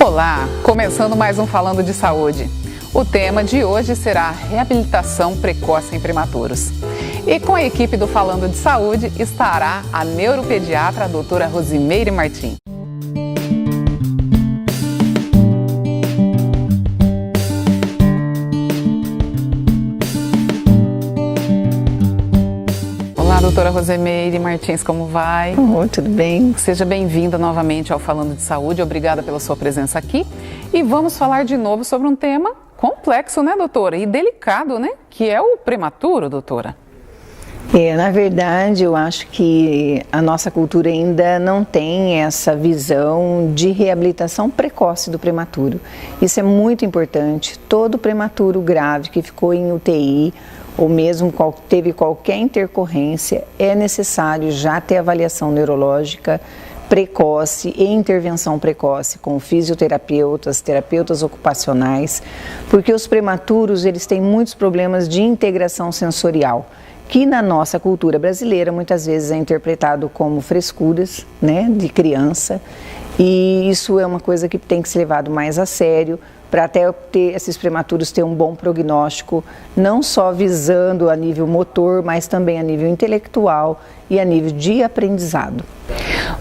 Olá, começando mais um Falando de Saúde. O tema de hoje será reabilitação precoce em prematuros. E com a equipe do Falando de Saúde estará a neuropediatra a doutora Rosimeire Martins. Olá, doutora Rosimeire Martins, como vai? Tudo bem. Seja bem-vinda novamente ao Falando de Saúde, obrigada pela sua presença aqui. E vamos falar de novo sobre um tema complexo, né, doutora? E delicado, né? Que é o prematuro, doutora. Na verdade, eu acho que a nossa cultura ainda não tem essa visão de reabilitação precoce do prematuro. Isso é muito importante. Todo prematuro grave que ficou em UTI ou mesmo teve qualquer intercorrência, é necessário já ter avaliação neurológica precoce e intervenção precoce com fisioterapeutas, terapeutas ocupacionais, porque os prematuros eles têm muitos problemas de integração sensorial, que na nossa cultura brasileira muitas vezes é interpretado como frescuras, né, de criança, e isso é uma coisa que tem que ser levado mais a sério, para até ter esses prematuros ter um bom prognóstico, não só visando a nível motor, mas também a nível intelectual e a nível de aprendizado.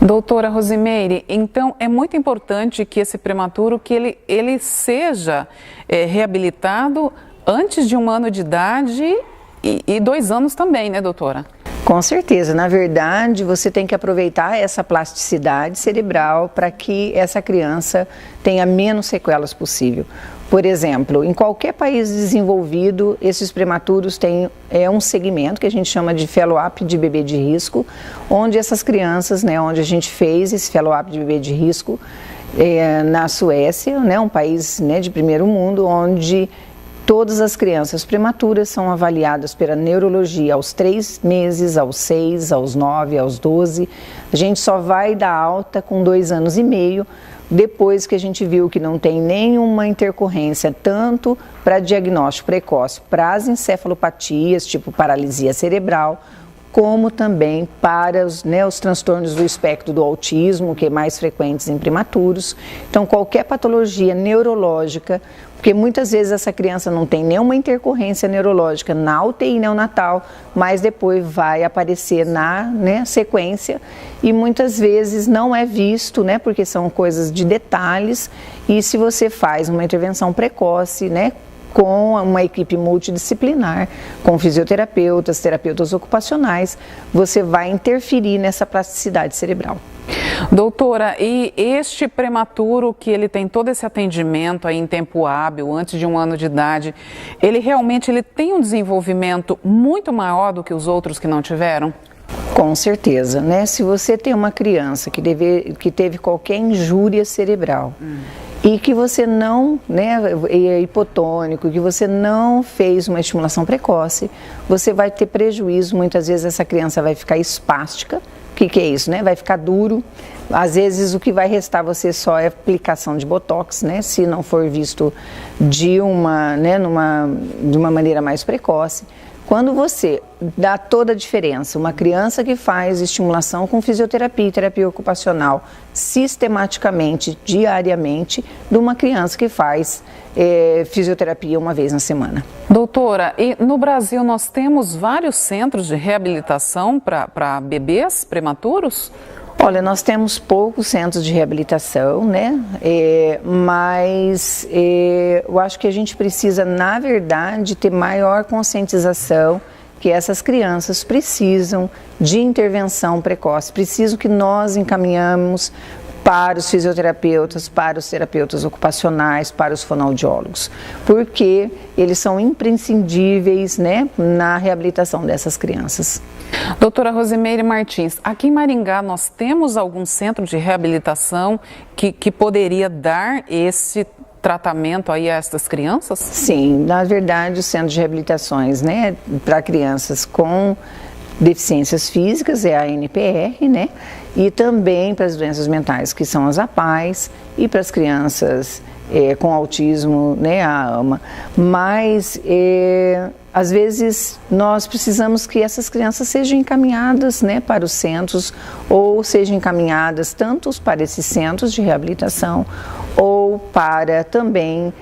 Doutora Rosimeire, então é muito importante que esse prematuro, que ele seja reabilitado antes de 1 ano de idade e 2 anos também, né, doutora? Com certeza, na verdade você tem que aproveitar essa plasticidade cerebral para que essa criança tenha menos sequelas possível. Por exemplo, em qualquer país desenvolvido, esses prematuros têm um segmento que a gente chama de follow-up de bebê de risco, onde essas crianças, né, onde a gente fez esse follow-up de bebê de risco na Suécia, né, um país, né, de primeiro mundo, onde todas as crianças prematuras são avaliadas pela neurologia aos 3 meses, aos 6, aos 9, aos 12. A gente só vai dar alta com 2 anos e meio, depois que a gente viu que não tem nenhuma intercorrência, tanto para diagnóstico precoce, para as encefalopatias, tipo paralisia cerebral, como também para os transtornos do espectro do autismo, que é mais frequentes em prematuros. Então, qualquer patologia neurológica, porque muitas vezes essa criança não tem nenhuma intercorrência neurológica na UTI neonatal, mas depois vai aparecer na sequência e muitas vezes não é visto, né, porque são coisas de detalhes, e se você faz uma intervenção precoce, né, com uma equipe multidisciplinar, com fisioterapeutas, terapeutas ocupacionais, você vai interferir nessa plasticidade cerebral. Doutora, e este prematuro que ele tem todo esse atendimento aí em tempo hábil, antes de 1 ano de idade, ele realmente tem um desenvolvimento muito maior do que os outros que não tiveram? Com certeza, né? Se você tem uma criança que teve qualquer injúria cerebral, e que você não, né, é hipotônico, que você não fez uma estimulação precoce, você vai ter prejuízo, muitas vezes essa criança vai ficar espástica. O que é isso, né? Vai ficar duro, às vezes o que vai restar você só é aplicação de botox, né? Se não for visto de uma maneira mais precoce. Quando você dá toda a diferença, uma criança que faz estimulação com fisioterapia e terapia ocupacional sistematicamente, diariamente, de uma criança que faz fisioterapia uma vez na semana. Doutora, e no Brasil nós temos vários centros de reabilitação para bebês prematuros? Olha, nós temos poucos centros de reabilitação, né? Mas eu acho que a gente precisa, na verdade, ter maior conscientização que essas crianças precisam de intervenção precoce, precisam que nós encaminhamos para os fisioterapeutas, para os terapeutas ocupacionais, para os fonoaudiólogos, porque eles são imprescindíveis, né, na reabilitação dessas crianças. Doutora Rosimeire Martins, aqui em Maringá nós temos algum centro de reabilitação que poderia dar esse tratamento aí a essas crianças? Sim, na verdade os centros de reabilitações, né, para crianças com deficiências físicas é a NPR, né? E também para as doenças mentais, que são as APAES, e para as crianças com autismo, né, a AMA. Mas às vezes nós precisamos que essas crianças sejam encaminhadas, né, para os centros, ou sejam encaminhadas tanto para esses centros de reabilitação ou para também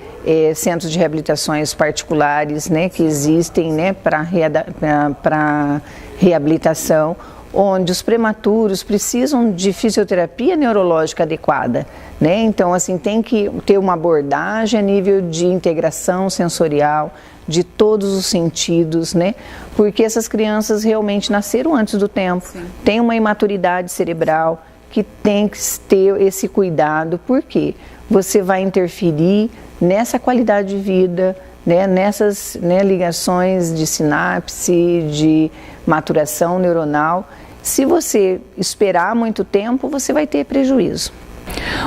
centros de reabilitações particulares, né, que existem, né, para reabilitação, onde os prematuros precisam de fisioterapia neurológica adequada, né? Então, assim, tem que ter uma abordagem a nível de integração sensorial, de todos os sentidos, né? Porque essas crianças realmente nasceram antes do tempo, têm uma imaturidade cerebral, que tem que ter esse cuidado, porque você vai interferir nessa qualidade de vida, né, nessas, né, ligações de sinapse, de maturação neuronal. Se você esperar muito tempo, você vai ter prejuízo.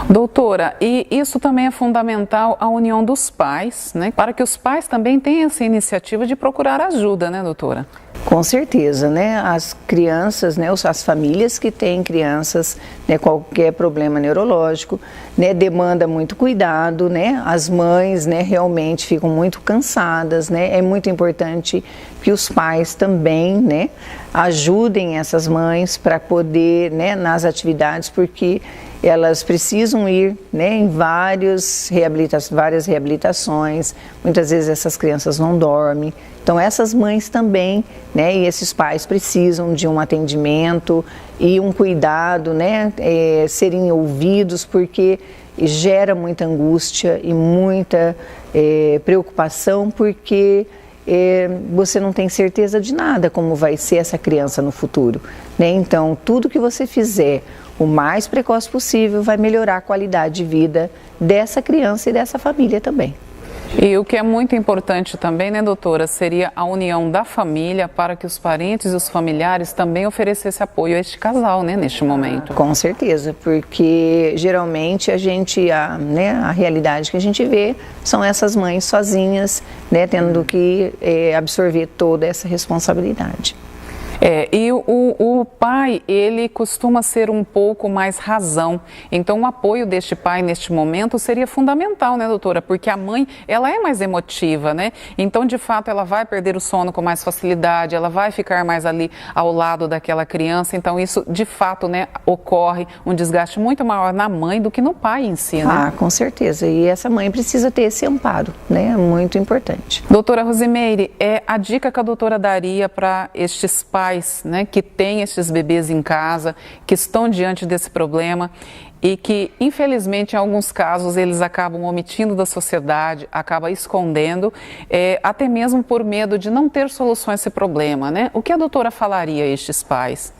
Doutora, e isso também é fundamental, a união dos pais, né? Para que os pais também tenham essa iniciativa de procurar ajuda, né, doutora? Com certeza, né? As crianças, né, as famílias que têm crianças, né, qualquer problema neurológico, né, demanda muito cuidado, né? As mães, né, realmente ficam muito cansadas, né? É muito importante que os pais também, né, ajudem essas mães para poder, né, nas atividades, porque elas precisam ir, né, em várias reabilitações, muitas vezes essas crianças não dormem, então essas mães também, né, e esses pais precisam de um atendimento e um cuidado, né, serem ouvidos, porque gera muita angústia e muita preocupação, porque você não tem certeza de nada como vai ser essa criança no futuro, né? Então, tudo que você fizer o mais precoce possível vai melhorar a qualidade de vida dessa criança e dessa família também. E o que é muito importante também, né, doutora, seria a união da família para que os parentes e os familiares também oferecessem apoio a este casal, né, neste momento. Com certeza, porque geralmente a realidade que a gente vê são essas mães sozinhas, né, tendo que absorver toda essa responsabilidade. E o pai, ele costuma ser um pouco mais razão, então o apoio deste pai neste momento seria fundamental, né, doutora? Porque a mãe, ela é mais emotiva, né? Então, de fato, ela vai perder o sono com mais facilidade, ela vai ficar mais ali ao lado daquela criança, então isso, de fato, né, ocorre um desgaste muito maior na mãe do que no pai em si, né? Ah, com certeza, e essa mãe precisa ter esse amparo, né? É muito importante. Doutora Rosimeire, a dica que a doutora daria para estes pais, né, que têm esses bebês em casa, que estão diante desse problema e que, infelizmente, em alguns casos, eles acabam omitindo da sociedade, acabam escondendo, até mesmo por medo de não ter solução a esse problema, né? O que a doutora falaria a estes pais?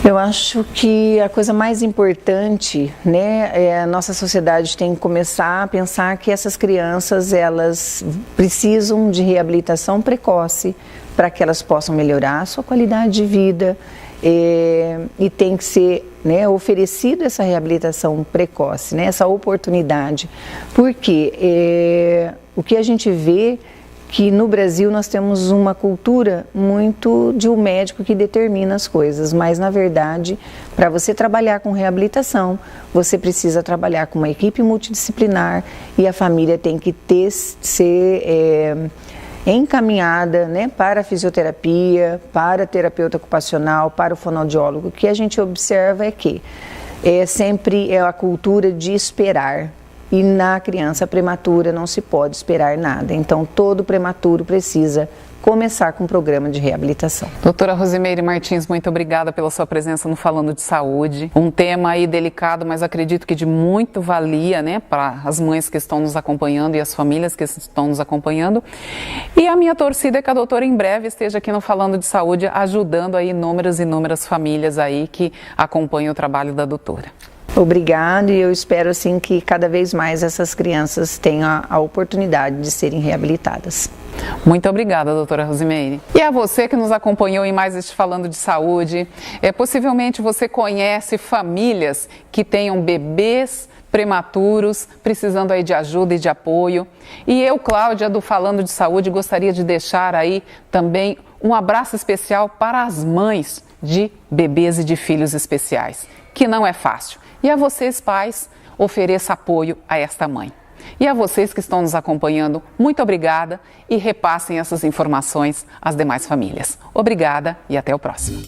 Eu acho que a coisa mais importante, né, a nossa sociedade tem que começar a pensar que essas crianças, elas precisam de reabilitação precoce para que elas possam melhorar a sua qualidade de vida e tem que ser, né, oferecida essa reabilitação precoce, né, essa oportunidade, porque o que a gente vê que no Brasil nós temos uma cultura muito de um médico que determina as coisas, mas na verdade, para você trabalhar com reabilitação, você precisa trabalhar com uma equipe multidisciplinar e a família tem que ser encaminhada, né, para a fisioterapia, para a terapeuta ocupacional, para o fonoaudiólogo. O que a gente observa é que sempre é a cultura de esperar. E na criança prematura não se pode esperar nada. Então, todo prematuro precisa começar com um programa de reabilitação. Doutora Rosimeire Martins, muito obrigada pela sua presença no Falando de Saúde. Um tema aí delicado, mas acredito que de muito valia, né, para as mães que estão nos acompanhando e as famílias que estão nos acompanhando. E a minha torcida é que a doutora em breve esteja aqui no Falando de Saúde, ajudando aí inúmeras e inúmeras famílias aí que acompanham o trabalho da doutora. Obrigada, e eu espero assim que cada vez mais essas crianças tenham a oportunidade de serem reabilitadas. Muito obrigada, doutora Rosimeire. E a você que nos acompanhou em mais este Falando de Saúde, possivelmente você conhece famílias que tenham bebês prematuros, precisando aí de ajuda e de apoio. E eu, Cláudia, do Falando de Saúde, gostaria de deixar aí também um abraço especial para as mães de bebês e de filhos especiais, que não é fácil. E a vocês, pais, ofereça apoio a esta mãe. E a vocês que estão nos acompanhando, muito obrigada e repassem essas informações às demais famílias. Obrigada e até o próximo.